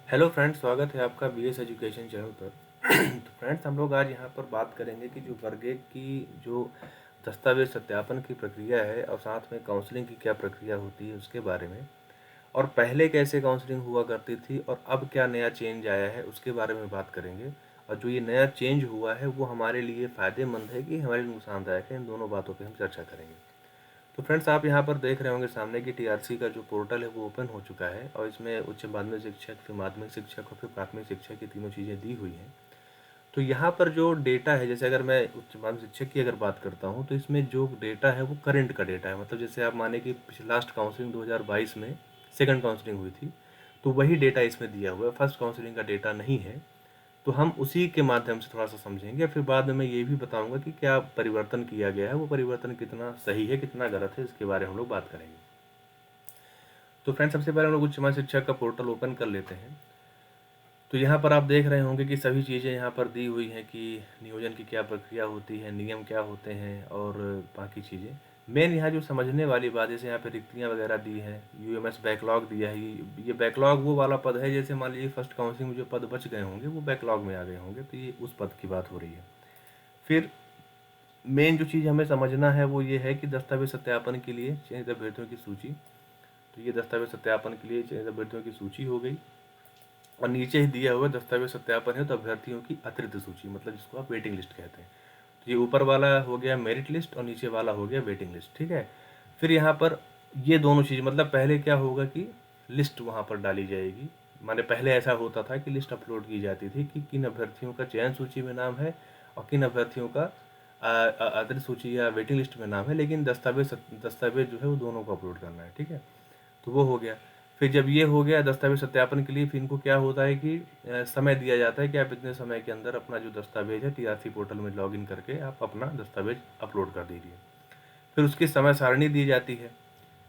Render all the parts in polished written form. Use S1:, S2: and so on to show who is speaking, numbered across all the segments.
S1: Hello friends, स्वागत है आपका बीएस एजुकेशन चैनल पर। तो फ्रेंड्स, हम लोग आज यहाँ पर बात करेंगे कि जो वर्ग एक की जो दस्तावेज सत्यापन की प्रक्रिया है और साथ में काउंसलिंग की क्या प्रक्रिया होती है उसके बारे में, और पहले कैसे काउंसलिंग हुआ करती थी और अब क्या नया चेंज आया है उसके बारे में बात करेंगे। और जो ये नया चेंज हुआ है वो हमारे लिए फ़ायदेमंद है कि हमारे लिए नुकसानदायक है, इन दोनों बातों पर हम चर्चा करेंगे। तो फ्रेंड्स, आप यहाँ पर देख रहे होंगे सामने की टीआरसी का जो पोर्टल है वो ओपन हो चुका है और इसमें उच्च माध्यमिक शिक्षक, फिर माध्यमिक शिक्षक और फिर प्राथमिक शिक्षक की तीनों चीज़ें दी हुई हैं। तो यहाँ पर जो डेटा है, जैसे अगर मैं उच्च माध्यमिक शिक्षक की अगर बात करता हूँ तो इसमें जो डेटा है वो करंट का डेटा है। मतलब जैसे आप माने कि लास्ट काउंसलिंग 2022 में सेकंड काउंसलिंग हुई थी, तो वही डेटा इसमें दिया हुआ है, फर्स्ट काउंसलिंग का डेटा नहीं है। तो हम उसी के माध्यम से थोड़ा सा समझेंगे, फिर बाद में मैं ये भी बताऊंगा कि क्या परिवर्तन किया गया है, वो परिवर्तन कितना सही है कितना गलत है, इसके बारे में हम लोग बात करेंगे। तो फ्रेंड्स, सबसे पहले हम लोग उच्च माध्यमिक शिक्षा का पोर्टल ओपन कर लेते हैं। तो यहाँ पर आप देख रहे होंगे कि सभी चीज़ें यहाँ पर दी हुई हैं कि नियोजन की क्या प्रक्रिया होती है, नियम क्या होते हैं और बाकी चीज़ें। मेन यहाँ जो समझने वाली बात, जैसे यहाँ पे रिक्तियाँ वगैरह दी हैं, यूएमएस बैकलॉग दिया है। ये बैकलॉग वो वाला पद है, जैसे मान लीजिए फर्स्ट काउंसलिंग में जो पद बच गए होंगे वो बैकलॉग में आ गए होंगे, तो ये उस पद की बात हो रही है। फिर मेन जो चीज़ हमें समझना है वो ये है कि दस्तावेज सत्यापन के लिए चयनित अभ्यर्थियों की सूची। तो ये दस्तावेज सत्यापन के लिए चयनित अभ्यर्थियों की सूची हो गई, और नीचे ही दिया हुआ दस्तावेज सत्यापन है तो अभ्यर्थियों की अतिरिक्त सूची, मतलब जिसको आप वेटिंग लिस्ट कहते हैं। तो ये ऊपर वाला हो गया मेरिट लिस्ट और नीचे वाला हो गया वेटिंग लिस्ट, ठीक है। फिर यहाँ पर ये दोनों चीज़, मतलब पहले क्या होगा कि लिस्ट वहाँ पर डाली जाएगी। माने पहले ऐसा होता था कि लिस्ट अपलोड की जाती थी कि किन अभ्यर्थियों का चयन सूची में नाम है और किन अभ्यर्थियों का अतिरिक्त सूची या वेटिंग लिस्ट में नाम है, लेकिन दस्तावेज जो है वो दोनों को अपलोड करना है, ठीक है। तो वो हो गया। फिर जब ये हो गया दस्तावेज सत्यापन के लिए, फिर इनको क्या होता है कि समय दिया जाता है कि आप इतने समय के अंदर अपना जो दस्तावेज है टीआरसी पोर्टल में लॉगिन करके आप अपना दस्तावेज अपलोड कर दीजिए। फिर उसकी समय सारणी दी जाती है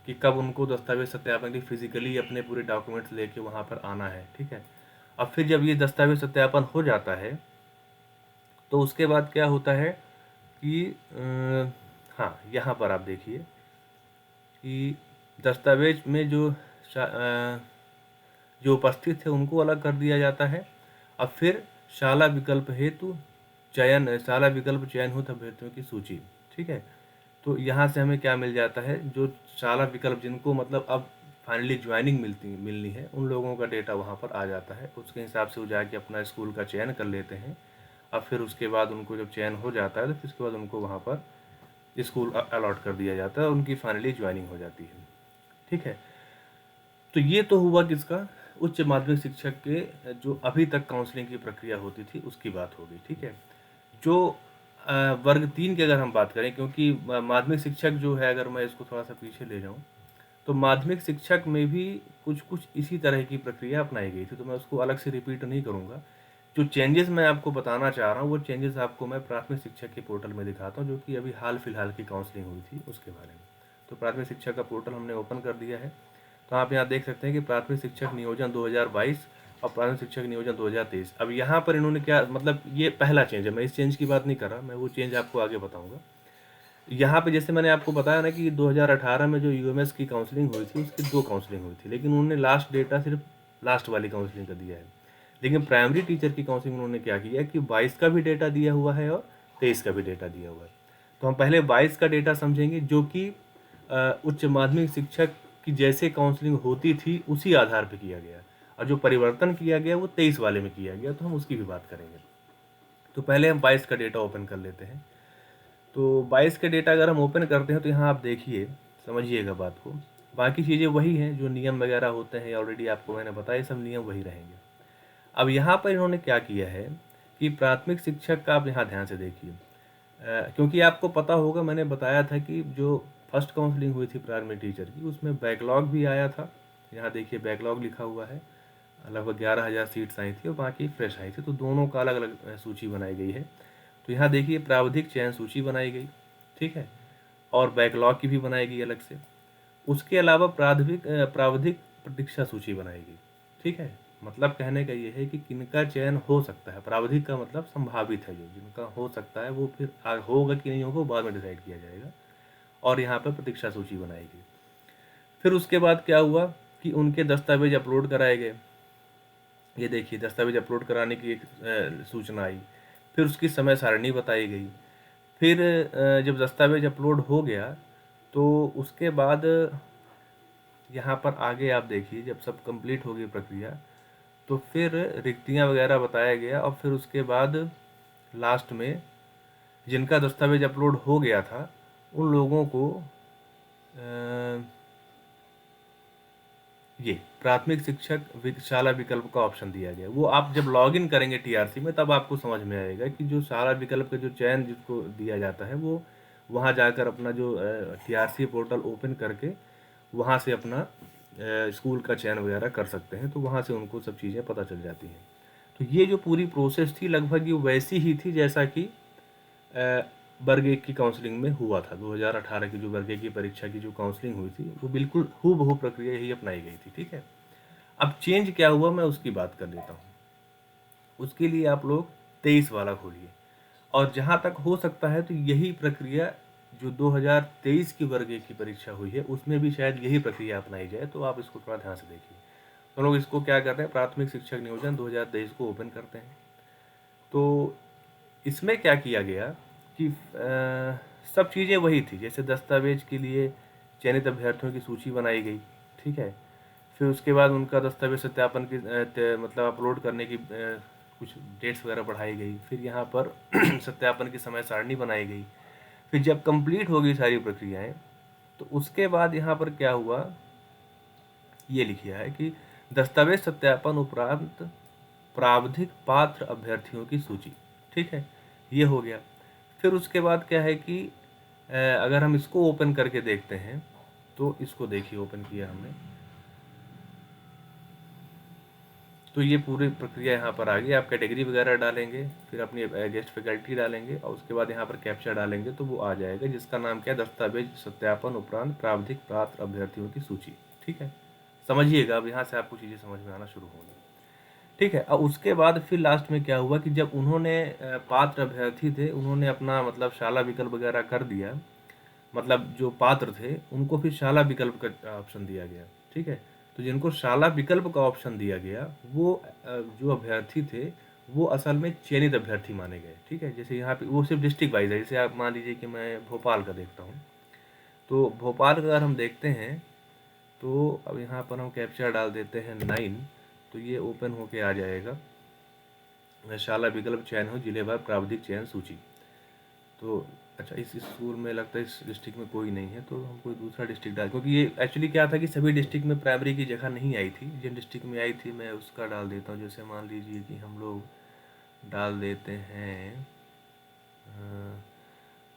S1: कि कब उनको दस्तावेज सत्यापन के लिए फिजिकली अपने पूरे डॉक्यूमेंट्स लेके वहाँ पर आना है, ठीक है। अब फिर जब ये दस्तावेज सत्यापन हो जाता है तो उसके बाद क्या होता है कि हाँ, यहाँ पर आप देखिए कि दस्तावेज में जो उपस्थित है उनको अलग कर दिया जाता है। अब फिर शाला विकल्प चयन हेतु अभ्यर्थियों की सूची, ठीक है। तो यहाँ से हमें क्या मिल जाता है, जो शाला विकल्प जिनको मतलब अब फाइनली ज्वाइनिंग मिलनी है, उन लोगों का डेटा वहाँ पर आ जाता है। उसके हिसाब से वो जाके अपना स्कूल का चयन कर लेते हैं। अब फिर उसके बाद उनको जब चयन हो जाता है तो फिर उसके बाद उनको वहाँ पर स्कूल अलॉट कर दिया जाता है और उनकी फाइनली ज्वाइनिंग हो जाती है, ठीक है। तो ये तो हुआ किसका, उच्च माध्यमिक शिक्षक के जो अभी तक काउंसलिंग की प्रक्रिया होती थी उसकी बात हो गई, ठीक है। जो वर्ग 3 की अगर हम बात करें, क्योंकि माध्यमिक शिक्षक जो है, अगर मैं इसको थोड़ा सा पीछे ले जाऊं तो माध्यमिक शिक्षक में भी कुछ कुछ इसी तरह की प्रक्रिया अपनाई गई थी, तो मैं उसको अलग से रिपीट नहीं करूँगा। जो चेंजेस मैं आपको बताना चाह रहा हूँ वो चेंजेस आपको मैं प्राथमिक शिक्षक के पोर्टल में दिखाता हूँ, जो कि अभी हाल फिलहाल की काउंसलिंग हुई थी उसके बारे में। तो प्राथमिक शिक्षक का पोर्टल हमने ओपन कर दिया है। तो आप यहाँ देख सकते हैं कि प्राथमिक शिक्षक नियोजन 2022 और प्राथमिक शिक्षक नियोजन 2023। अब यहाँ पर इन्होंने क्या, मतलब ये पहला चेंज है, मैं इस चेंज की बात नहीं कर रहा, मैं वो चेंज आपको आगे बताऊँगा। यहाँ पे जैसे मैंने आपको बताया ना कि 2018 में जो यूएमएस की काउंसलिंग हुई थी उसकी 2 काउंसलिंग हुई थी, लेकिन उन्होंने लास्ट डेटा सिर्फ लास्ट वाली काउंसलिंग का दिया है। लेकिन प्राइमरी टीचर की काउंसलिंग उन्होंने क्या किया कि 22 का भी डेटा दिया हुआ है और 23 का भी डेटा दिया हुआ है। तो हम पहले 22 का डेटा समझेंगे, जो कि उच्च माध्यमिक शिक्षक की जैसे काउंसलिंग होती थी उसी आधार पर किया गया, और जो परिवर्तन किया गया वो 23 वाले में किया गया, तो हम उसकी भी बात करेंगे। तो पहले हम 22 का डेटा ओपन कर लेते हैं। तो 22 का डेटा अगर हम ओपन करते हैं तो यहाँ आप देखिए, समझिएगा बात को। बाकी चीज़ें वही हैं, जो नियम वगैरह होते हैं ऑलरेडी आपको मैंने बताया, सब नियम वही रहेंगे। अब यहाँ पर इन्होंने क्या किया है कि प्राथमिक शिक्षक का आप यहाँ ध्यान से देखिए, क्योंकि आपको पता होगा मैंने बताया था कि जो फर्स्ट काउंसलिंग हुई थी प्राइमरी टीचर की उसमें बैकलॉग भी आया था। यहाँ देखिए बैकलॉग लिखा हुआ है, लगभग 11,000 सीट्स आई थी और बाकी फ्रेश आई थी, तो दोनों का अलग अलग सूची बनाई गई है। तो यहाँ देखिए प्रावधिक चयन सूची बनाई गई, ठीक है, और बैकलॉग की भी बनाई गई अलग से। उसके अलावा प्रावधिक प्रतीक्षा सूची बनाई गई, ठीक है। मतलब कहने का ये है कि किनका चयन हो सकता है, प्रावधिक का मतलब संभावित है, जो जिनका हो सकता है वो फिर होगा कि नहीं होगा बाद में डिसाइड किया जाएगा, और यहाँ पर प्रतीक्षा सूची बनाई गई। फिर उसके बाद क्या हुआ कि उनके दस्तावेज अपलोड कराए गए। ये देखिए दस्तावेज अपलोड कराने की एक सूचना आई, फिर उसकी समय सारणी बताई गई। फिर जब दस्तावेज अपलोड हो गया तो उसके बाद यहाँ पर आगे आप देखिए, जब सब कंप्लीट हो गई प्रक्रिया तो फिर रिक्तियाँ वगैरह बताया गया, और फिर उसके बाद लास्ट में जिनका दस्तावेज अपलोड हो गया था उन लोगों को ये प्राथमिक शिक्षक शाला विकल्प का ऑप्शन दिया गया। वो आप जब लॉगिन करेंगे टीआरसी में तब आपको समझ में आएगा कि जो शाला विकल्प का जो चयन जिसको दिया जाता है वो वहाँ जाकर अपना जो टीआरसी पोर्टल ओपन करके वहाँ से अपना स्कूल का चयन वगैरह कर सकते हैं, तो वहाँ से उनको सब चीज़ें पता चल जाती हैं। तो ये जो पूरी प्रोसेस थी लगभग ये वैसी ही थी जैसा कि वर्ग 1 की काउंसलिंग में हुआ था। 2018 की जो वर्ग 1 की परीक्षा की जो काउंसलिंग हुई थी वो बिल्कुल हूबहू प्रक्रिया यही अपनाई गई थी। ठीक है, अब चेंज क्या हुआ मैं उसकी बात कर लेता हूँ। उसके लिए आप लोग 23 वाला खोलिए, और जहाँ तक हो सकता है तो यही प्रक्रिया जो 2023 की वर्ग 1 की परीक्षा हुई है उसमें भी शायद यही प्रक्रिया अपनाई जाए, तो आप इसको थोड़ा ध्यान से देखिए। तो लोग इसको क्या करते हैं, प्राथमिक शिक्षक नियोजन 2023 को ओपन करते हैं। तो इसमें क्या किया गया कि सब चीज़ें वही थी, जैसे दस्तावेज के लिए चयनित अभ्यर्थियों की सूची बनाई गई। ठीक है, फिर उसके बाद उनका दस्तावेज सत्यापन की मतलब अपलोड करने की कुछ डेट्स वगैरह बढ़ाई गई। फिर यहाँ पर सत्यापन की समय सारणी बनाई गई। फिर जब कंप्लीट हो गई सारी प्रक्रियाएं तो उसके बाद यहाँ पर क्या हुआ, ये लिखा है कि दस्तावेज सत्यापन उपरांत प्रावधिक पात्र अभ्यर्थियों की सूची। ठीक है, ये हो गया। फिर उसके बाद क्या है कि अगर हम इसको ओपन करके देखते हैं तो इसको देखिए, ओपन किया हमने तो ये पूरी प्रक्रिया यहाँ पर आ गई। आप कैटेगरी वगैरह डालेंगे, फिर अपनी गेस्ट फैकल्टी डालेंगे और उसके बाद यहाँ पर कैप्चा डालेंगे तो वो आ जाएगा, जिसका नाम क्या है, दस्तावेज सत्यापन उपरांत प्रावधिक पात्र अभ्यर्थियों की सूची। ठीक है, समझिएगा, अब यहाँ से आपको चीज़ें समझ में आना शुरू होंगी। ठीक है, अब उसके बाद फिर लास्ट में क्या हुआ कि जब उन्होंने पात्र अभ्यर्थी थे उन्होंने अपना मतलब शाला विकल्प वगैरह कर दिया, मतलब जो पात्र थे उनको फिर शाला विकल्प का ऑप्शन दिया गया। ठीक है, तो जिनको शाला विकल्प का ऑप्शन दिया गया वो जो अभ्यर्थी थे वो असल में चयनित अभ्यर्थी माने गए। ठीक है, जैसे यहाँ पे वो सिर्फ डिस्ट्रिक्ट वाइज है, जैसे आप मान लीजिए कि मैं भोपाल का देखता हूँ, तो भोपाल का अगर हम देखते हैं तो अब यहाँ पर हम कैप्चा डाल देते हैं 9, तो ये ओपन होके आ जाएगा शाला विकल्प चयन हो जिलेवार प्रावधिक चयन सूची। तो अच्छा, इस स्कूल में लगता है इस डिस्ट्रिक्ट में कोई नहीं है, तो हम कोई दूसरा डिस्ट्रिक्ट डाल, क्योंकि ये एक्चुअली क्या था कि सभी डिस्ट्रिक्ट में प्राइमरी की जगह नहीं आई थी, जिन डिस्ट्रिक्ट में आई थी मैं उसका डाल देता हूँ। जैसे मान लीजिए कि हम लोग डाल देते हैं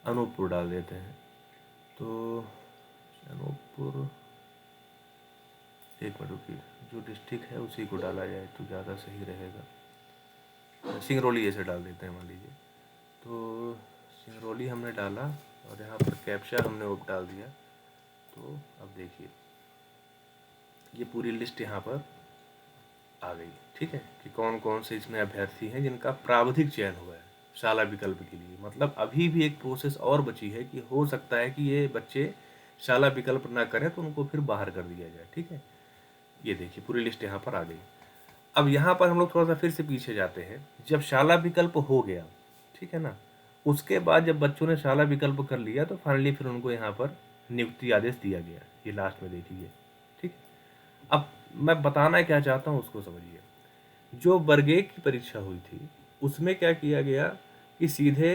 S1: अनूपपुर डाल देते हैं, तो अनूपपुर, एक मिनट रुकिए, जो डिस्ट्रिक्ट है उसी को डाला जाए तो ज़्यादा सही रहेगा। सिंगरौली ऐसे डाल देते हैं मान लीजिए, तो सिंगरौली हमने डाला और यहाँ पर कैप्चा हमने वो डाल दिया। तो अब देखिए ये पूरी लिस्ट यहाँ पर आ गई। ठीक है, कि कौन कौन से इसमें अभ्यर्थी हैं जिनका प्रावधिक चयन हुआ है शाला विकल्प के लिए। मतलब अभी भी एक प्रोसेस और बची है कि हो सकता है कि ये बच्चे शाला विकल्प ना करें तो उनको फिर बाहर कर दिया जाए। ठीक है, ये देखिए पूरी लिस्ट यहाँ पर आ गई। अब यहाँ पर हम लोग थोड़ा सा फिर से पीछे जाते हैं, जब शाला विकल्प हो गया, ठीक है ना, उसके बाद जब बच्चों ने शाला विकल्प कर लिया तो फाइनली फिर उनको यहाँ पर नियुक्ति आदेश दिया गया, ये लास्ट में देखिए। ठीक, अब मैं बताना क्या चाहता हूँ उसको समझिए। जो वर्ग 1 की परीक्षा हुई थी उसमें क्या किया गया कि सीधे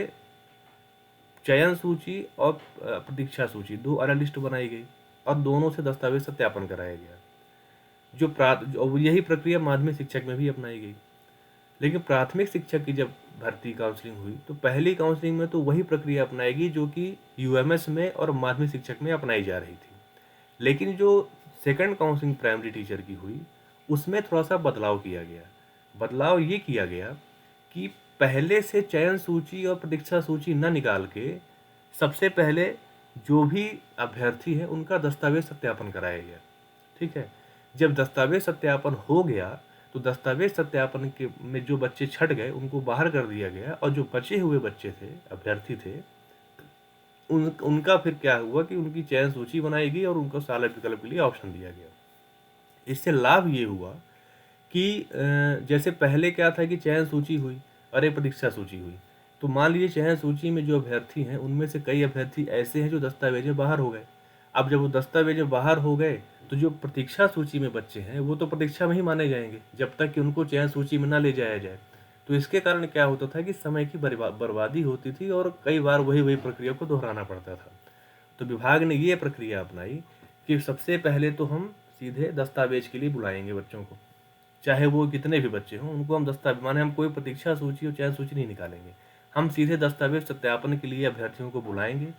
S1: चयन सूची और प्रतीक्षा सूची दो अलग लिस्ट बनाई गई और दोनों से दस्तावेज सत्यापन कराया गया। जो यही प्रक्रिया माध्यमिक शिक्षक में भी अपनाई गई। लेकिन प्राथमिक शिक्षक की जब भर्ती काउंसलिंग हुई तो पहली काउंसलिंग में तो वही प्रक्रिया अपनाएगी जो कि यूएमएस में और माध्यमिक शिक्षक में अपनाई जा रही थी। लेकिन जो सेकंड काउंसलिंग प्राइमरी टीचर की हुई उसमें थोड़ा सा बदलाव किया गया। बदलाव ये किया गया कि पहले से चयन सूची और प्रतीक्षा सूची न निकाल के सबसे पहले जो भी अभ्यर्थी है उनका दस्तावेज सत्यापन कराया गया। ठीक है, जब दस्तावेज सत्यापन हो गया तो दस्तावेज सत्यापन के में जो बच्चे छट गए उनको बाहर कर दिया गया और जो बचे हुए बच्चे थे, अभ्यर्थी थे, उनका फिर क्या हुआ कि उनकी चयन सूची बनाई गई और उनको शाला विकल्प के लिए ऑप्शन दिया गया। इससे लाभ ये हुआ कि जैसे पहले क्या था कि चयन सूची हुई और एक परीक्षा सूची हुई। तो मान लीजिए चयन सूची में जो अभ्यर्थी हैं उनमें से कई अभ्यर्थी ऐसे हैं जो दस्तावेज में बाहर हो गए। अब जब वो दस्तावेज में बाहर हो गए तो जो प्रतीक्षा सूची में बच्चे हैं वो तो प्रतीक्षा में ही माने जाएंगे जब तक कि उनको चयन सूची में ना ले जाया जाए। तो इसके कारण क्या होता था कि समय की बर्बादी होती थी और कई बार वही वही प्रक्रिया को दोहराना पड़ता था। तो विभाग ने ये प्रक्रिया अपनाई कि सबसे पहले तो हम सीधे दस्तावेज के लिए बुलाएंगे बच्चों को, चाहे वो कितने भी बच्चे हों उनको हम दस्तावेज माने हम कोई प्रतीक्षा सूची और चयन सूची नहीं निकालेंगे। हम सीधे दस्तावेज सत्यापन के लिए अभ्यर्थियों को बुलाएंगे।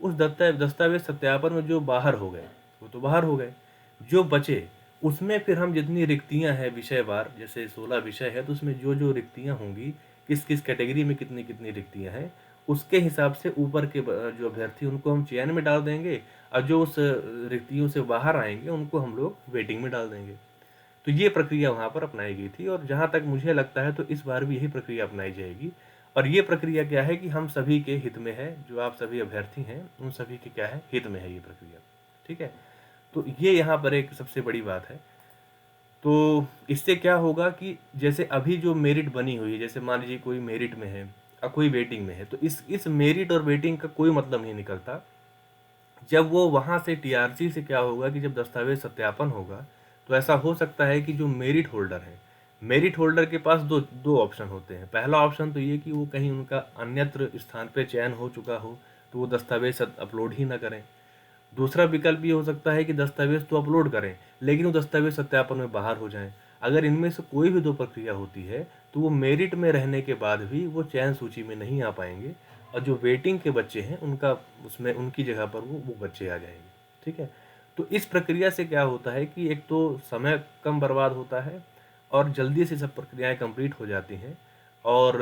S1: उस दस्तावेज सत्यापन में जो बाहर हो गए वो तो बाहर हो गए, जो बचे उसमें फिर हम जितनी रिक्तियां हैं विषयवार, जैसे 16 विषय है तो उसमें जो जो रिक्तियां होंगी, किस किस कैटेगरी में कितनी कितनी रिक्तियां हैं, उसके हिसाब से ऊपर के जो अभ्यर्थी उनको हम चयन में डाल देंगे और जो उस रिक्तियों से बाहर आएंगे उनको हम लोग वेटिंग में डाल देंगे। तो ये प्रक्रिया वहाँ पर अपनाई गई थी और जहाँ तक मुझे लगता है तो इस बार भी यही प्रक्रिया अपनाई जाएगी। और ये प्रक्रिया क्या है कि हम सभी के हित में है, जो आप सभी अभ्यर्थी हैं उन सभी के क्या है हित में है ये प्रक्रिया। ठीक है, तो ये यहाँ पर एक सबसे बड़ी बात है। तो इससे क्या होगा कि जैसे अभी जो मेरिट बनी हुई है, जैसे मान लीजिए कोई मेरिट में है और कोई वेटिंग में है, तो इस मेरिट और वेटिंग का कोई मतलब नहीं निकलता। जब वो वहाँ से टीआरसी से क्या होगा कि जब दस्तावेज सत्यापन होगा तो ऐसा हो सकता है कि जो मेरिट होल्डर है, मेरिट होल्डर के पास दो दो ऑप्शन होते हैं। पहला ऑप्शन तो ये कि वो कहीं उनका अन्यत्र स्थान पे चयन हो चुका हो तो वो दस्तावेज अपलोड ही ना करें। दूसरा विकल्प ये हो सकता है कि दस्तावेज तो अपलोड करें लेकिन वो दस्तावेज सत्यापन में बाहर हो जाएं। अगर इनमें से कोई भी दो प्रक्रिया होती है तो वो मेरिट में रहने के बाद भी वो चयन सूची में नहीं आ पाएंगे और जो वेटिंग के बच्चे हैं उनका उसमें उनकी जगह पर वो बच्चे आ जाएंगे। ठीक है, तो इस प्रक्रिया से क्या होता है कि एक तो समय कम बर्बाद होता है और जल्दी से सब प्रक्रियाएं कंप्लीट हो जाती हैं। और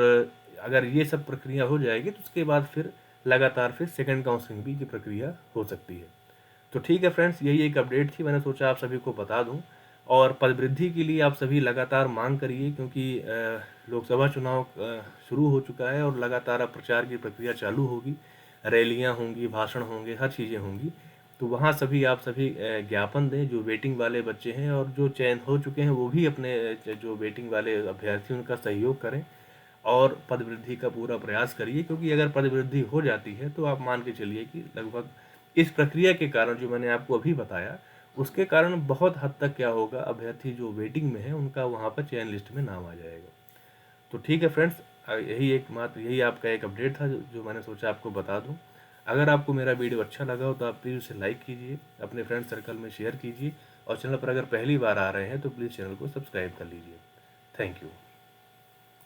S1: अगर ये सब प्रक्रिया हो जाएगी तो उसके बाद फिर लगातार फिर सेकंड काउंसलिंग भी की प्रक्रिया हो सकती है। तो ठीक है फ्रेंड्स, यही एक अपडेट थी, मैंने सोचा आप सभी को बता दूं। और पद वृद्धि के लिए आप सभी लगातार मांग करिए क्योंकि लोकसभा चुनाव शुरू हो चुका है और लगातार अब प्रचार की प्रक्रिया चालू होगी, रैलियां होंगी, भाषण होंगे, हर चीज़ें होंगी। तो वहाँ सभी आप सभी ज्ञापन दें जो वेटिंग वाले बच्चे हैं और जो चयन हो चुके हैं वो भी अपने जो वेटिंग वाले अभ्यर्थी उनका सहयोग करें और पद वृद्धि का पूरा प्रयास करिए। क्योंकि अगर पद वृद्धि हो जाती है तो आप मान के चलिए कि लगभग इस प्रक्रिया के कारण जो मैंने आपको अभी बताया उसके कारण बहुत हद तक क्या होगा, अभ्यर्थी जो वेटिंग में है उनका वहाँ पर चयन लिस्ट में नाम आ जाएगा। तो ठीक है फ्रेंड्स, यही आपका एक अपडेट था जो मैंने सोचा आपको बता दूं। अगर आपको मेरा वीडियो अच्छा लगा हो तो आप प्लीज़ उसे लाइक कीजिए, अपने फ्रेंड सर्कल में शेयर कीजिए और चैनल पर अगर पहली बार आ रहे हैं तो प्लीज़ चैनल को सब्सक्राइब कर लीजिए। Thank you.